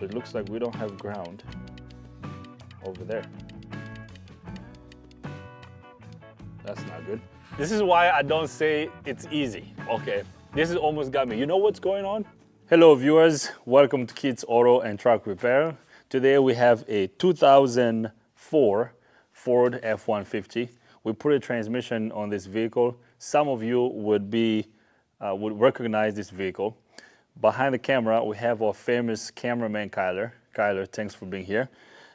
So it looks like we don't have ground over there. That's not good. This is why I don't say it's easy, okay? This has almost got me. You know what's going on? Hello viewers, welcome to Kids Auto and Truck Repair. Today we have a 2004 Ford F150. We put a transmission on this vehicle. Some of you would recognize this vehicle. Behind the camera, we have our famous cameraman, Kyler. Kyler, thanks for being here.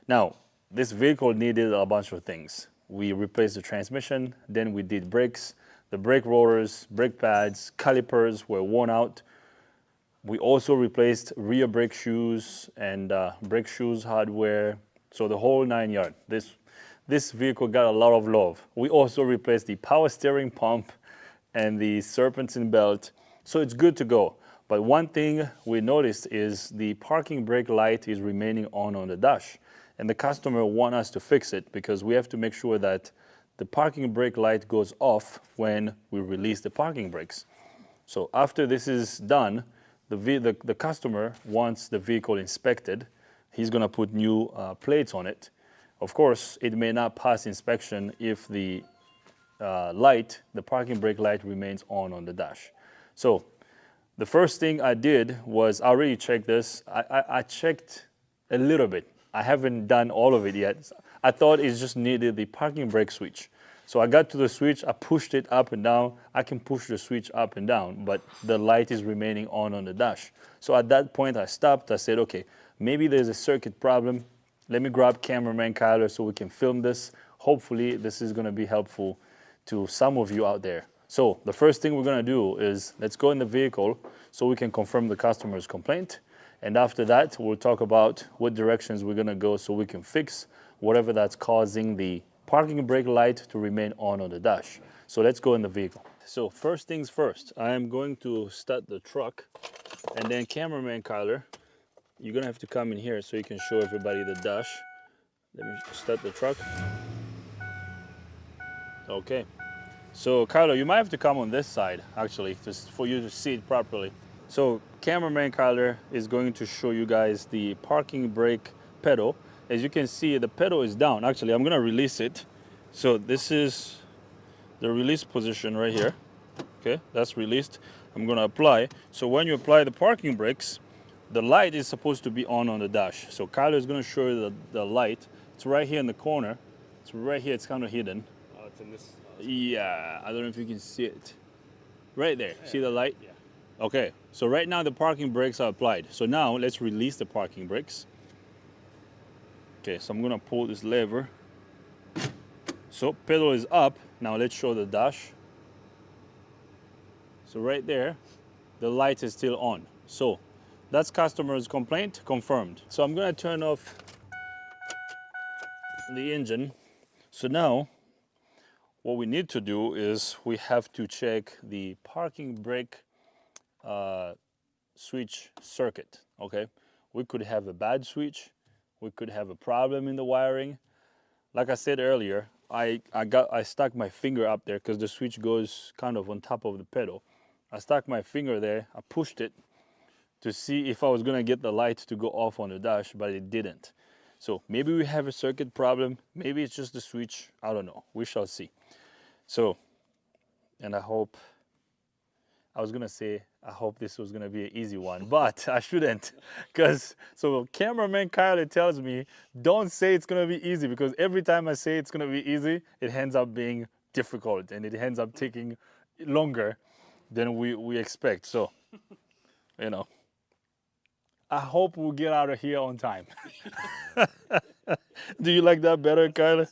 Now, this vehicle needed a bunch of things. We replaced the transmission, then we did brakes. The brake rotors, brake pads, calipers were worn out. We also replaced rear brake shoes and brake shoes hardware, so the whole 9 yards. This vehicle got a lot of love. We also replaced the power steering pump and the serpentine belt, so it's good to go. But one thing we noticed is the parking brake light is remaining on the dash. And the customer wants us to fix it because we have to make sure that the parking brake light goes off when we release the parking brakes. So after this is done, the customer wants the vehicle inspected. He's gonna put new plates on it. Of course, it may not pass inspection if the the parking brake light remains on the dash. So the first thing I did was, I already checked this. I checked a little bit. I haven't done all of it yet. I thought it just needed the parking brake switch. So I got to the switch, I pushed it up and down. I can push the switch up and down, but the light is remaining on the dash. So at that point I stopped. I said, okay, maybe there's a circuit problem. Let me grab cameraman Kyler so we can film this. Hopefully this is gonna be helpful to some of you out there. So the first thing we're gonna do is, let's go in the vehicle so we can confirm the customer's complaint. And after that, we'll talk about what directions we're gonna go so we can fix whatever that's causing the parking brake light to remain on the dash. So let's go in the vehicle. So first things first, I am going to start the truck, and then cameraman Kyler, you're gonna have to come in here so you can show everybody the dash. Let me start the truck. Okay. So Kyler, you might have to come on this side actually, just for you to see it properly. So cameraman Kyler is going to show you guys the parking brake pedal. As you can see, the pedal is down. Actually, I'm gonna release it. So this is the release position right here. Okay, that's released. I'm gonna apply. So when you apply the parking brakes, the light is supposed to be on the dash. So Kyler is gonna show you the light. It's right here in the corner. It's right here, it's kind of hidden. Oh, it's in this. Yeah, I don't know if you can see it. Right there, see the light? Yeah. Okay, so right now the parking brakes are applied. So now let's release the parking brakes. Okay, so I'm gonna pull this lever. So pedal is up. Now let's show the dash. So right there, the light is still on. So that's customer's complaint confirmed. So I'm gonna turn off the engine. So now, what we need to do is we have to check the parking brake switch circuit, okay? We could have a bad switch. We could have a problem in the wiring. Like I said earlier, I stuck my finger up there because the switch goes kind of on top of the pedal. I stuck my finger there, I pushed it to see if I was gonna get the light to go off on the dash, but it didn't. So maybe we have a circuit problem, maybe it's just the switch, I don't know, we shall see. So, and I hope this was gonna be an easy one, but I shouldn't, because so cameraman Kyler tells me, don't say it's gonna be easy, because every time I say it's gonna be easy, it ends up being difficult and it ends up taking longer than we expect. So, you know, I hope we'll get out of here on time. Do you like that better, Kyler?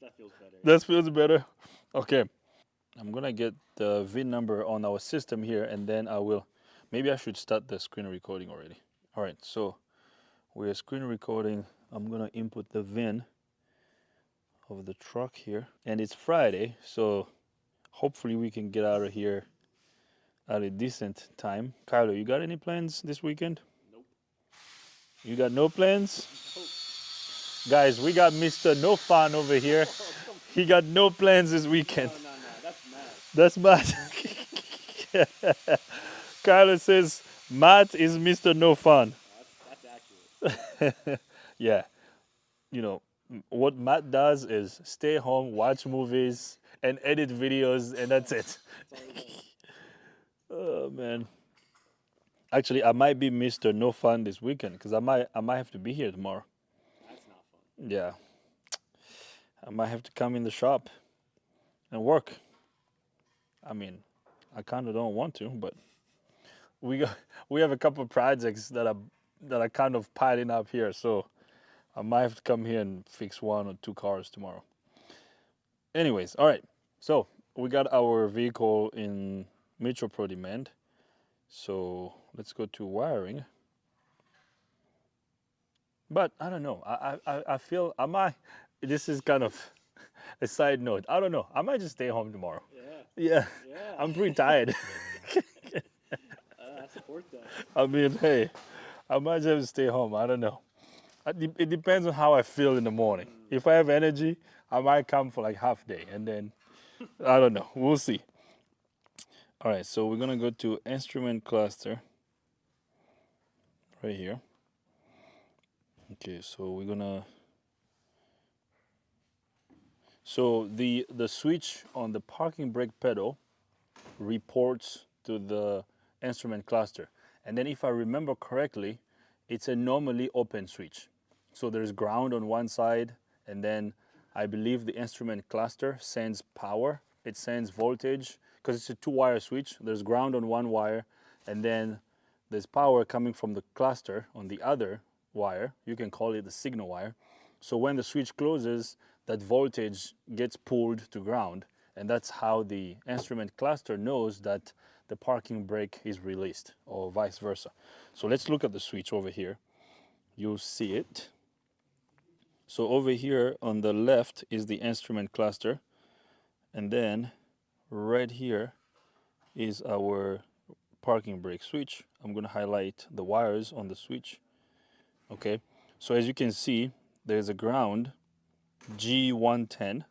That feels better. That feels better? Okay. I'm gonna get the VIN number on our system here, and then maybe I should start the screen recording already. All right, so we're screen recording. I'm gonna input the VIN of the truck here, and it's Friday, so hopefully we can get out of here at a decent time. Kyler, you got any plans this weekend? Nope. You got no plans? Nope. Guys, we got Mr. No Fun over here. He got no plans this weekend. No, that's mad. That's Matt. Kyler says Matt is Mr. No Fun. That's accurate. Yeah, you know, what Matt does is stay home, watch movies, and edit videos, and that's it. That's all he does. Oh man. Actually, I might be Mr. No Fun this weekend because I might have to be here tomorrow. That's not fun. Yeah, I might have to come in the shop and work. I mean, I kind of don't want to, but we got we have a couple of projects that are kind of piling up here, so I might have to come here and fix one or two cars tomorrow. Anyways, all right. So we got our vehicle in Metro Pro demand. So let's go to wiring. But I don't know. I feel I might. This is kind of a side note. I don't know. I might just stay home tomorrow. Yeah. Yeah, Yeah. I'm pretty tired. I support that. I mean, hey, I might just have to stay home. I don't know. It depends on how I feel in the morning. If I have energy, I might come for like half day, and then I don't know. We'll see. All right, so we're gonna go to instrument cluster right here. Okay, so we're gonna. So the switch on the parking brake pedal reports to the instrument cluster, and then if I remember correctly, it's a normally open switch. So there's ground on one side, and then I believe the instrument cluster sends power. It sends voltage because it's a two-wire switch. There's ground on one wire, and then there's power coming from the cluster on the other wire. You can call it the signal wire. So when the switch closes, that voltage gets pulled to ground, and that's how the instrument cluster knows that the parking brake is released, or vice versa. So let's look at the switch over here. You'll see it. So over here on the left is the instrument cluster, and then right here is our parking brake switch. I'm going to highlight the wires on the switch. Okay, so as you can see, there's a ground G110.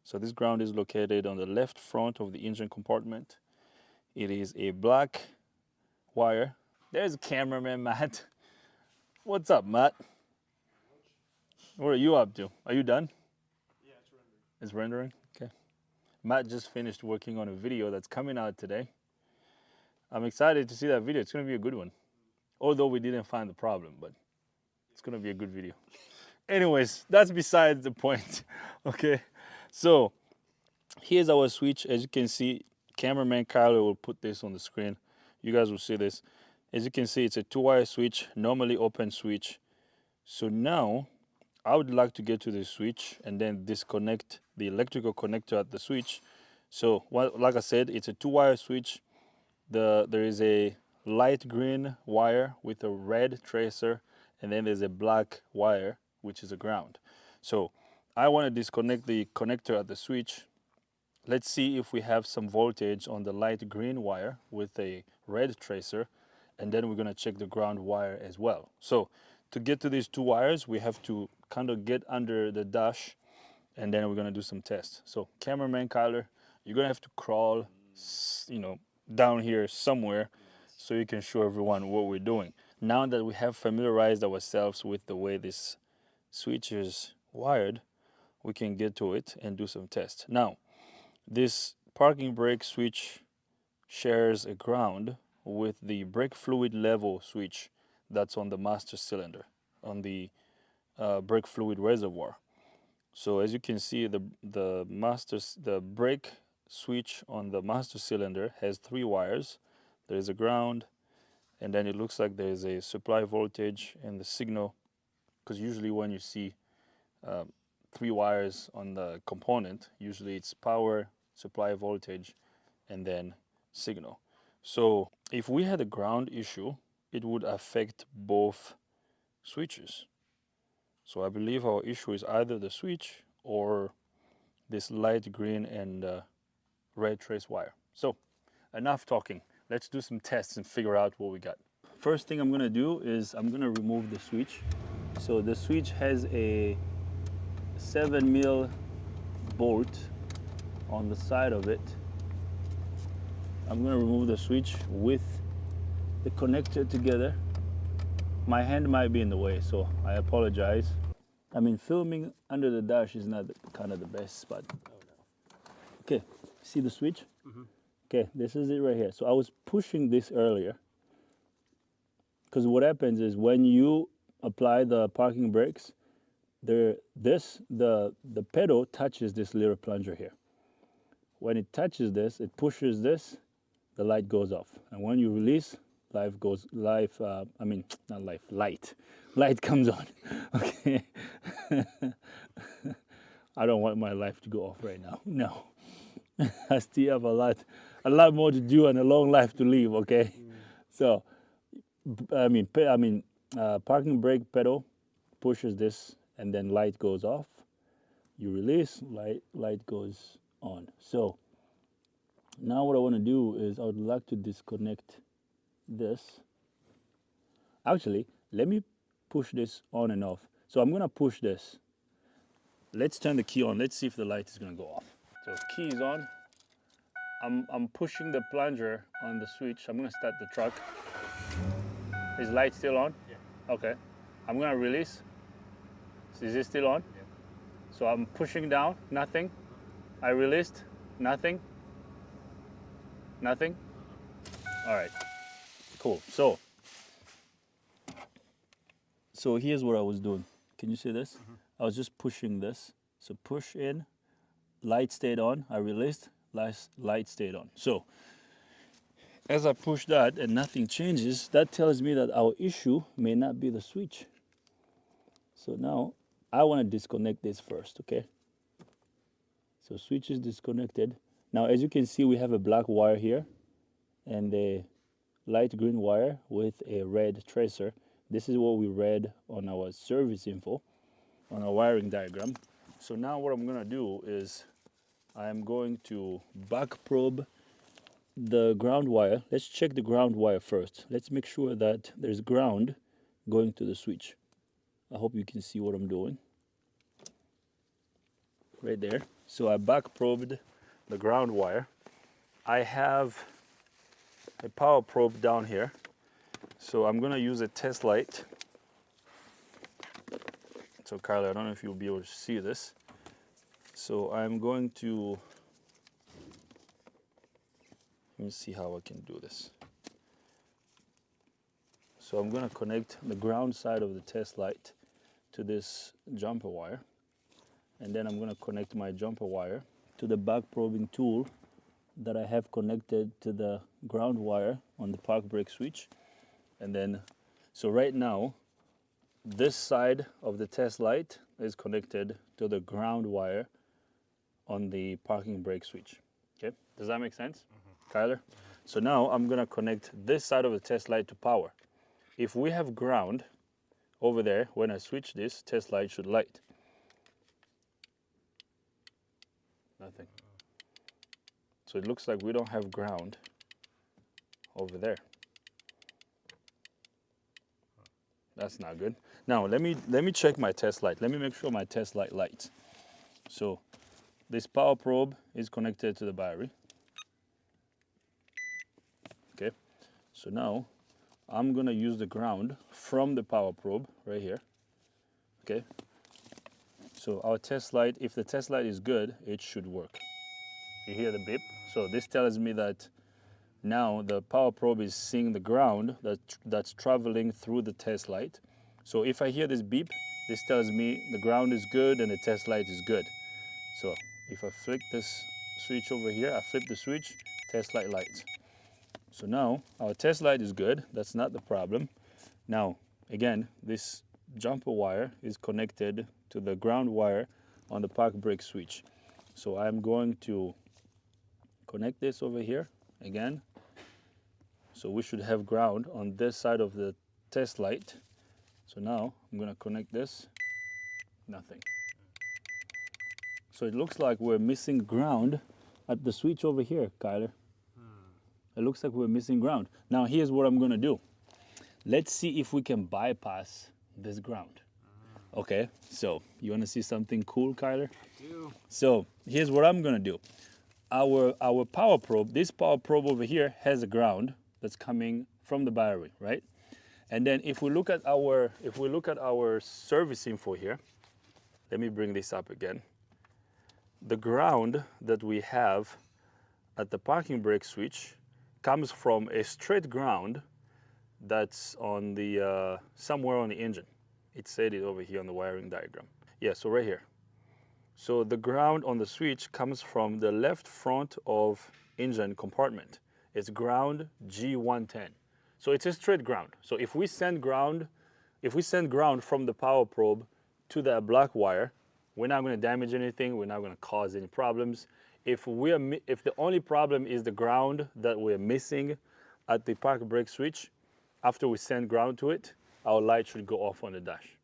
So this ground is located on the left front of the engine compartment. It is a black wire. There's a cameraman, Matt. What's up, Matt? What are you up to? Are you done? Yeah, it's rendering. It's rendering? Okay. Matt just finished working on a video that's coming out today. I'm excited to see that video. It's going to be a good one. Although we didn't find the problem, but it's going to be a good video. Anyways, that's besides the point. Okay. So here's our switch. As you can see, cameraman Kyler will put this on the screen. You guys will see this. As you can see, it's a two-wire switch, normally open switch. So now I would like to get to the switch and then disconnect the electrical connector at the switch. So like I said, it's a two-wire switch. There is a light green wire with a red tracer, and then there's a black wire, which is a ground. So I want to disconnect the connector at the switch. Let's see if we have some voltage on the light green wire with a red tracer, and then we're going to check the ground wire as well. So to get to these two wires, we have to kind of get under the dash, and then we're going to do some tests. So cameraman Kyler, you're going to have to crawl, down here somewhere so you can show everyone what we're doing. Now that we have familiarized ourselves with the way this switch is wired, we can get to it and do some tests. Now, this parking brake switch shares a ground with the brake fluid level switch that's on the master cylinder, on the brake fluid reservoir. So as you can see, the brake switch on the master cylinder has three wires. There is a ground, and then it looks like there is a supply voltage and the signal, because usually when you see three wires on the component, usually it's power, supply voltage, and then signal. So if we had a ground issue, it would affect both switches. So I believe our issue is either the switch or this light green and red trace wire. So enough talking. Let's do some tests and figure out what we got. First thing I'm gonna do is I'm gonna remove the switch. So the switch has a 7mm bolt on the side of it. I'm gonna remove the switch with the connector together. My hand might be in the way, so I apologize. I mean, filming under the dash is not kind of the best spot. Oh no. Okay, see the switch? Mm-hmm. Okay, this is it right here. So I was pushing this earlier because what happens is when you apply the parking brakes, the pedal touches this little plunger here. When it touches this, it pushes this, the light goes off. And when you release, light comes on. Okay. I don't want my life to go off right now. No. I still have a lot more to do and a long life to live, okay? So, parking brake pedal pushes this and then light goes off. You release, light goes on. So, now what I want to do is I would like to disconnect this. Actually, let me push this on and off. So I'm going to push this. Let's turn the key on. Let's see if the light is going to go off. So key is on. I'm pushing the plunger on the switch. I'm going to start the truck. Is light still on? Yeah. Okay. I'm going to release. Is it still on? Yeah. So I'm pushing down, nothing. I released, nothing. Nothing? All right, cool. So here's what I was doing. Can you see this? I was just pushing this. So push in, light stayed on. I released, light stayed on. So as I push that and nothing changes, that tells me that our issue may not be the switch. So now I want to disconnect this first, okay? So switch is disconnected. Now as you can see, we have a black wire here and a light green wire with a red tracer. This is what we read on our service info, on our wiring diagram. So now what I'm gonna do is I'm going to back probe the ground wire. Let's check the ground wire first. Let's make sure that there's ground going to the switch. I hope you can see what I'm doing. Right there. So I back probed the ground wire. I have a power probe down here. So I'm gonna use a test light. So Carla, I don't know if you'll be able to see this. So I'm going to, let me see how I can do this. So I'm gonna connect the ground side of the test light to this jumper wire. And then I'm gonna connect my jumper wire to the back probing tool that I have connected to the ground wire on the park brake switch. And then, so right now, this side of the test light is connected to the ground wire on the parking brake switch. Okay, does that make sense, Kyler? So now I'm gonna connect this side of the test light to power. If we have ground over there, when I switch this, test light should light. Nothing. So it looks like we don't have ground over there. That's not good. Now let me check my test light. Let me make sure my test light lights. So this power probe is connected to the battery. Okay. So now I'm gonna use the ground from the power probe right here. Okay. So our test light, if the test light is good, it should work. You hear the beep? So this tells me that now the power probe is seeing the ground that's traveling through the test light. So if I hear this beep, this tells me the ground is good and the test light is good. So if I flick this switch over here, I flip the switch, test light lights. So now our test light is good. That's not the problem. Now, again, this jumper wire is connected to the ground wire on the park brake switch. So I'm going to connect this over here again. So we should have ground on this side of the test light. So now I'm going to connect this. Nothing. So it looks like we're missing ground at the switch over here, Kyler. It looks like we're missing ground. Now here's what I'm going to do. Let's see if we can bypass this ground. Okay, so you want to see something cool, Kyler? I do. So here's what I'm going to do. Our power probe, this power probe over here has a ground that's coming from the battery, right? And then if we look at our service info here, let me bring this up again. The ground that we have at the parking brake switch comes from a straight ground that's on the somewhere on the engine. It said it over here on the wiring diagram. Yeah, so right here. So the ground on the switch comes from the left front of engine compartment. It's ground G110. So it's a straight ground. So if we send ground from the power probe to that black wire, we're not going to damage anything. We're not going to cause any problems. If the only problem is the ground that we're missing at the park brake switch, after we send ground to it, our light should go off on the dash.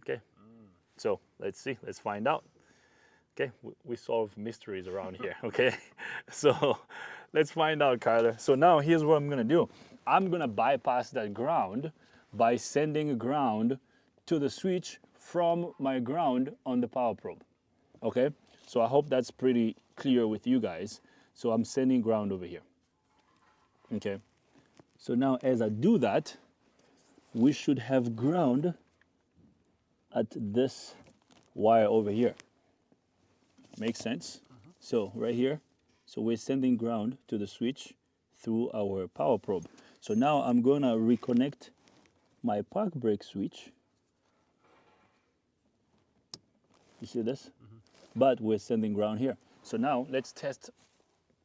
Okay. So let's see. Let's find out. Okay, we solve mysteries around here, okay? So let's find out, Kyler. So now here's what I'm gonna do. I'm gonna bypass that ground by sending ground to the switch from my ground on the power probe, okay? So I hope that's pretty clear with you guys. So I'm sending ground over here, okay? So now as I do that, we should have ground at this wire over here. Makes sense? So right here, so we're sending ground to the switch through our power probe. So now I'm gonna reconnect my park brake switch. You see this? But we're sending ground here. So now let's test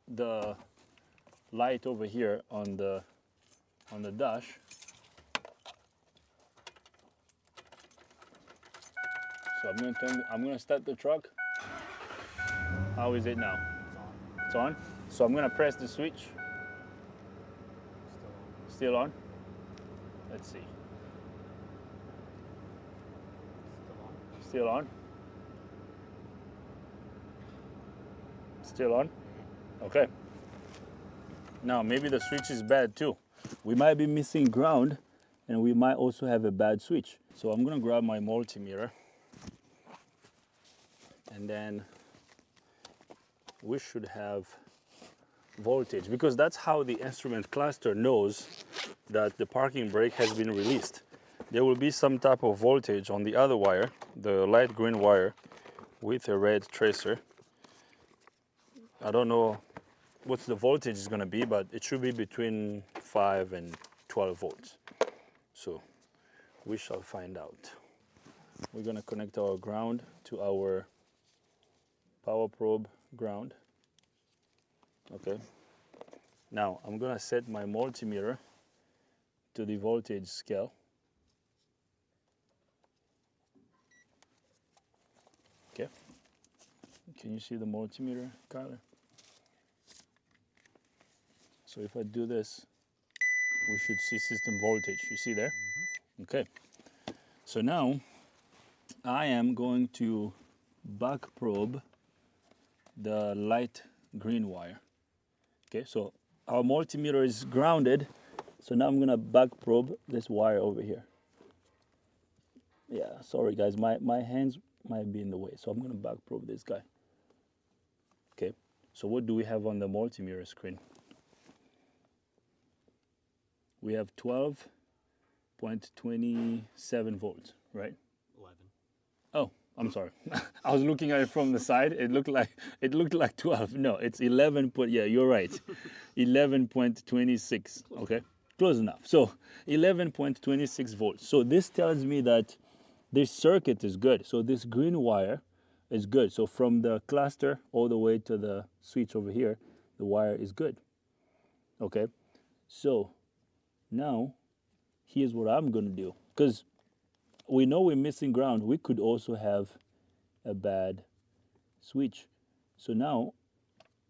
the light over here on the dash. So I'm gonna start the truck. How is it now? It's on. So I'm gonna press the switch. Still on. Let's see. Still on. Still on. Okay. Now maybe the switch is bad too. We might be missing ground and we might also have a bad switch. So I'm gonna grab my multimeter and then we should have voltage, because that's how the instrument cluster knows that the parking brake has been released. There will be some type of voltage on the other wire, the light green wire with a red tracer. I don't know what the voltage is going to be, but it should be between 5 and 12 volts. So we shall find out. We're going to connect our ground to our power probe ground. Okay. Now I'm gonna set my multimeter to the voltage scale. Okay. Can you see the multimeter, Kyler? So if I do this, we should see system voltage. You see there? Okay. So now I am going to back probe the light green wire. Okay, so our multimeter is grounded. So now I'm gonna back probe this wire over here. Yeah, sorry guys, my hands might be in the way. So I'm gonna back probe this guy. Okay, so what do we have on the multimeter screen? We have 12.27 volts, right? 11. Oh, I'm sorry. I was looking at it from the side. It looked like 12. No, it's 11. Yeah, you're right. 11.26. Okay, close enough. So 11.26 volts. So this tells me that this circuit is good. So this green wire is good. So from the cluster all the way to the switch over here, the wire is good. Okay, so now here's what I'm gonna do, because we know we're missing ground. We could also have a bad switch. So now,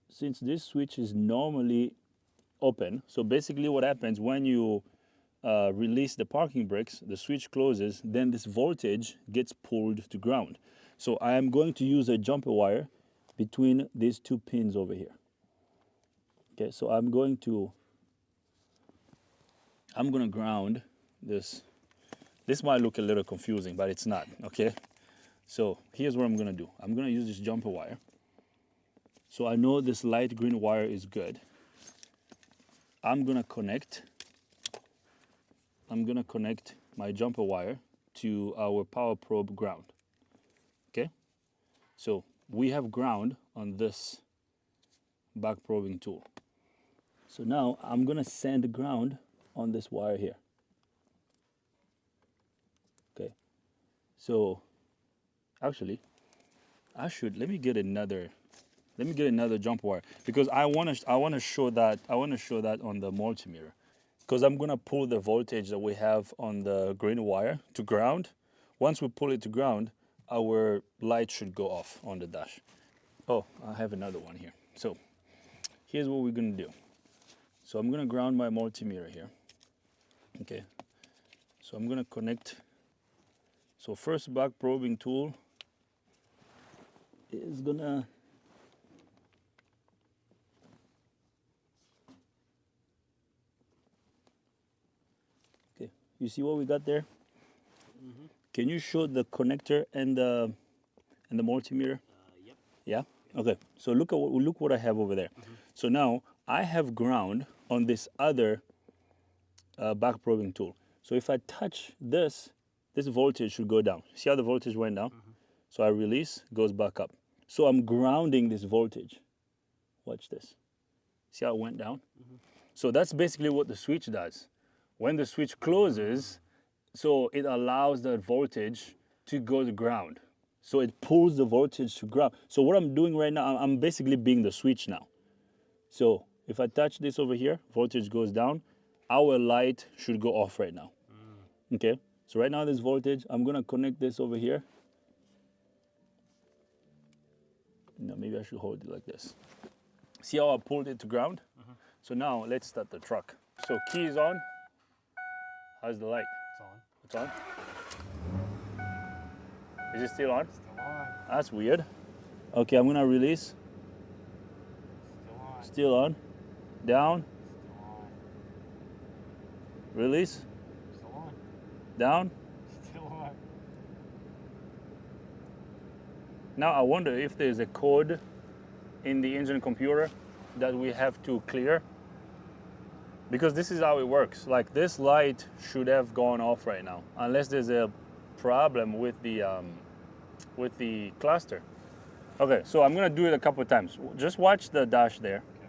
since this switch is normally open, so basically what happens when you release the parking brakes, the switch closes, then this voltage gets pulled to ground. So I am going to use a jumper wire between these two pins over here. Okay, so I'm going to ground this. This might look a little confusing, but it's not, okay? So here's what I'm gonna do. I'm gonna use this jumper wire. So I know this light green wire is good. I'm gonna connect I'm gonna connect my jumper wire to our power probe ground. Okay, so we have ground on this back probing tool. So now I'm gonna send ground on this wire here. Okay, so actually let me get another jumper wire, because I want to show that on the multimeter, because I'm gonna pull the voltage that we have on the green wire to ground. Once we pull it to ground, our light should go off on the dash. Oh, I have another one here. So here's what we're gonna do. So I'm gonna ground my multimeter here. Okay, so I'm gonna connect. So first back probing tool is gonna okay. You see what we got there? Mm-hmm. Can you show the connector and the multimeter? Yep. Yeah. Okay. So look what I have over there. Mm-hmm. So now I have ground on this other back probing tool. So if I touch this, this voltage should go down. See how the voltage went down? Mm-hmm. So I release, goes back up. So I'm grounding this voltage. Watch this. See how it went down? Mm-hmm. So that's basically what the switch does. When the switch closes, so it allows that voltage to go to ground. So it pulls the voltage to ground. So what I'm doing right now, I'm basically being the switch now. So if I touch this over here, voltage goes down. Our light should go off right now. Okay, so right now this voltage, I'm gonna connect this over here. No, maybe I should hold it like this. See how I pulled it to ground? So now let's start the truck. So key is on. How's the light? It's on. It's on. Is it still on? Still on. That's weird. Okay, I'm gonna release. Still on. Still on. Down. Still on. Release. Still on. Down. Still on. Now I wonder if there's a code in the engine computer that we have to clear, because this is how it works. Like, this light should have gone off right now, unless there's a problem with the cluster. Okay, so I'm gonna do it a couple of times. Just watch the dash there. Okay.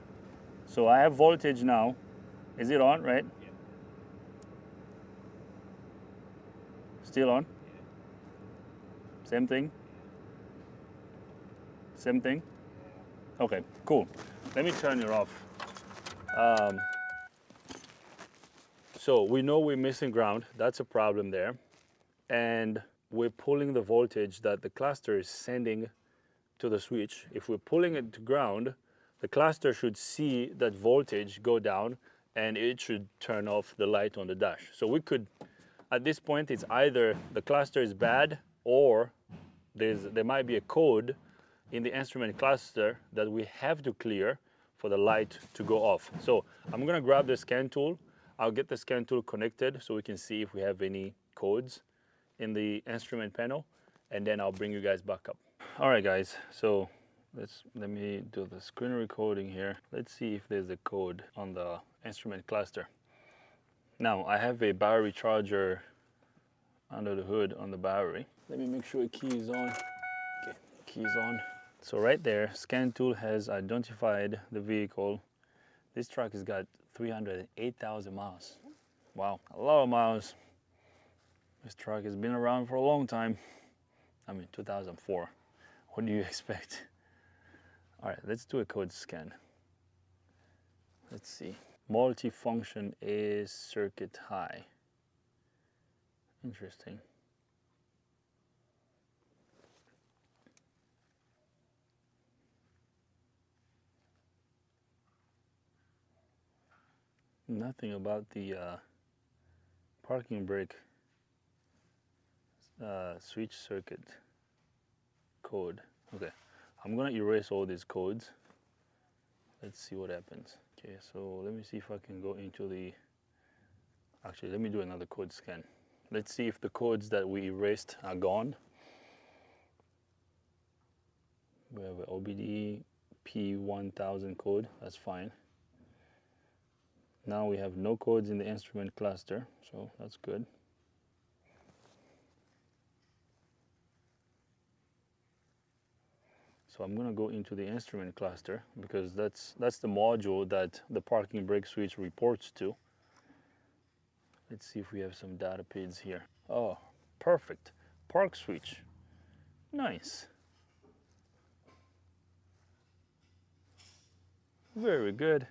So I have voltage now. Is it on, right? Yep. Still on? Yeah. Same thing? Same thing? Okay, cool. Let me turn it off. So we know we're missing ground. That's a problem there. And we're pulling the voltage that the cluster is sending to the switch. If we're pulling it to ground, the cluster should see that voltage go down, and it should turn off the light on the dash. So we could, at this point, it's either the cluster is bad, or there might be a code in the instrument cluster that we have to clear for the light to go off. So I'm gonna grab the scan tool. I'll get the scan tool connected so we can see if we have any codes in the instrument panel, and then I'll bring you guys back up. All right, guys, so let me do the screen recording here. Let's see if there's a code on the instrument cluster. Now, I have a battery charger under the hood on the battery. Let me make sure the key is on. Okay, key is on. So right there, scan tool has identified the vehicle. This truck has got 308,000 miles. Wow, a lot of miles. This truck has been around for a long time. I mean, 2004. What do you expect? All right, let's do a code scan. Let's see. Multifunction is circuit high. Interesting. Nothing about the parking brake switch circuit code. Okay, I'm gonna erase all these codes. Let's see what happens. Okay, so let me see if I can go into the, actually let me do another code scan. Let's see if the codes that we erased are gone. We have an OBD P1000 code, that's fine. Now we have no codes in the instrument cluster, so that's good. So I'm gonna go into the instrument cluster because that's the module that the parking brake switch reports to. Let's see if we have some data pins here. Oh, perfect. Park switch. Nice. Very good.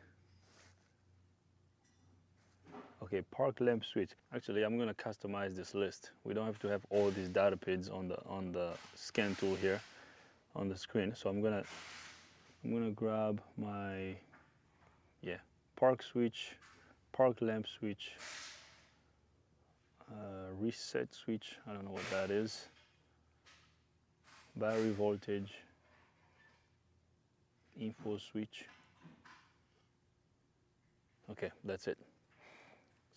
Okay, park lamp switch. Actually, I'm gonna customize this list. We don't have to have all these data pins on the scan tool here on the screen. So I'm gonna grab my park switch, park lamp switch, reset switch. I don't know what that is. Battery voltage, info switch. Okay, that's it.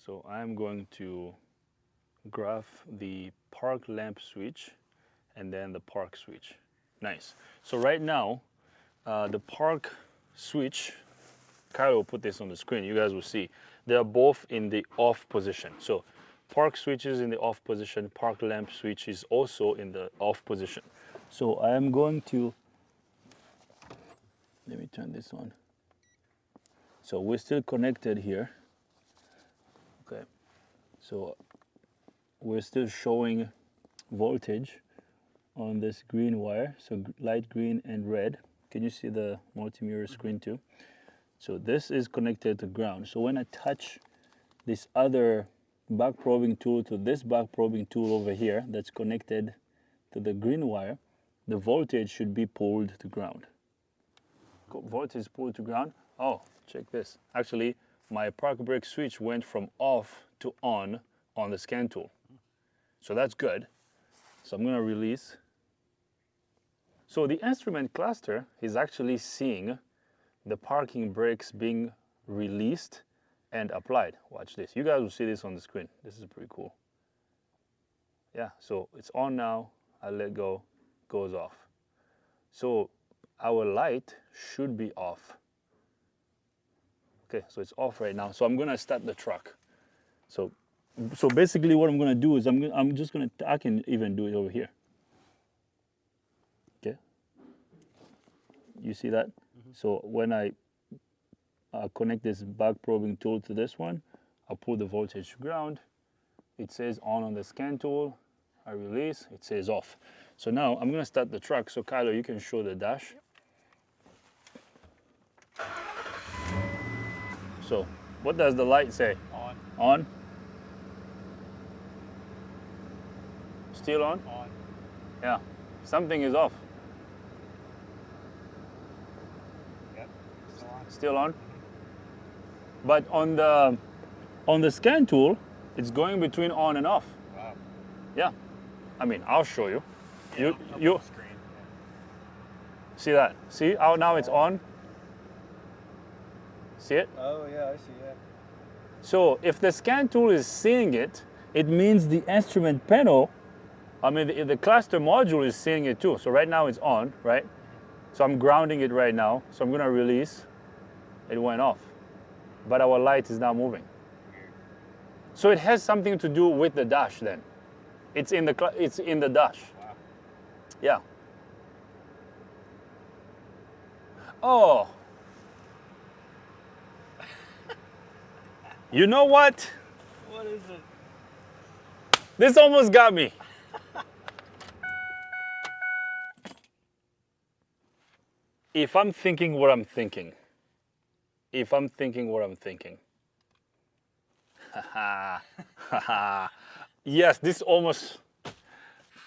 So I'm going to graph the park lamp switch and then the park switch. Nice. So right now, the park switch, Kyle will put this on the screen, you guys will see. They're both in the off position. So park switch is in the off position, park lamp switch is also in the off position. So I am going to, let me turn this on. So we're still connected here. Okay, so we're still showing voltage on this green wire, so light green and red. Can you see the multi-mirror screen too? So this is connected to ground. So when I touch this other back probing tool to this back probing tool over here that's connected to the green wire, the voltage should be pulled to ground. Voltage pulled to ground. Oh, check this. Actually, my park brake switch went from off to on the scan tool. So that's good. So I'm gonna release. So the instrument cluster is actually seeing the parking brakes being released and applied. Watch this. You guys will see this on the screen. This is pretty cool. Yeah, so it's on now. I let go, goes off. So our light should be off. Okay, so it's off right now. So I'm gonna start the truck. So basically what I'm gonna do is I can even do it over here. Okay, you see that? So when I connect this back probing tool to this one, I'll pull the voltage to ground. It says on the scan tool. I release, it says off. So now I'm gonna start the truck. So Kylo, you can show the dash. So what does the light say? On. On? Still on? On. Yeah, something is off. Yep. Still on. Still on? But on the scan tool, it's going between on and off. Wow. Yeah, I mean, I'll show you. Yeah, You up on you the screen. see that? See how now it's on? See it? Oh yeah, I see that. So if the scan tool is seeing it, it means the instrument panel, I mean the cluster module is seeing it too. So right now it's on, right? So I'm grounding it right now. So I'm gonna release. It went off, but our light is now moving. So it has something to do with the dash then. It's in the dash. Wow. Yeah. Oh. You know what? What is it? This almost got me. If I'm thinking what I'm thinking, yes, this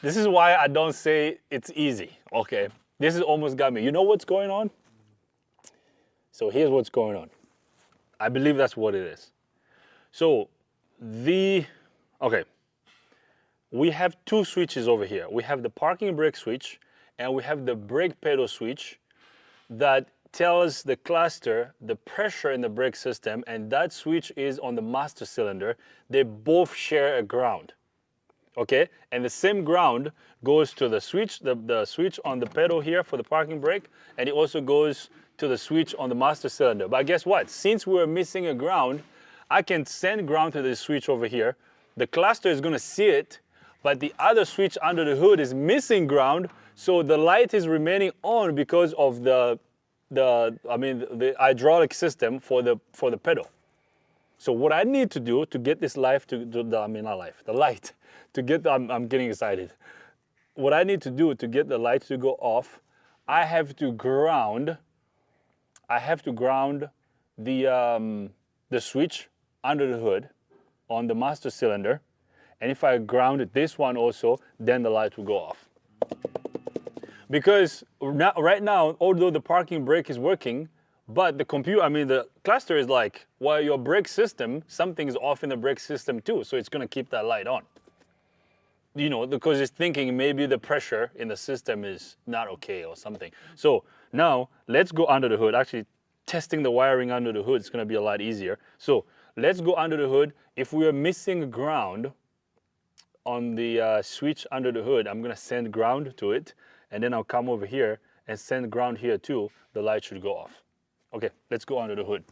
is why I don't say it's easy, okay? This is almost got me. You know what's going on? So here's what's going on. I believe that's what it is. So we have two switches over here. We have the parking brake switch and we have the brake pedal switch that tells the cluster the pressure in the brake system, and that switch is on the master cylinder. They both share a ground, okay? And the same ground goes to the switch, the switch on the pedal here for the parking brake, and it also goes to the switch on the master cylinder. But guess what? Since we're missing a ground, I can send ground to the switch over here. The cluster is gonna see it, but the other switch under the hood is missing ground, so the light is remaining on because of the hydraulic system for the pedal. So what I need to do to get this light to the light to get I'm getting excited. What I need to do to get the light to go off, I have to ground the switch under the hood on the master cylinder, and if I ground this one also, then the light will go off. Because right now, although the parking brake is working, but the cluster is like, well, your brake system, something is off in the brake system too, so it's gonna keep that light on. You know, because it's thinking maybe the pressure in the system is not okay or something. So now let's go under the hood. Actually, testing the wiring under the hood is gonna be a lot easier. So let's go under the hood. If we are missing ground on the switch under the hood, I'm gonna send ground to it, and then I'll come over here and send ground here too. The light should go off. Okay, let's go under the hood.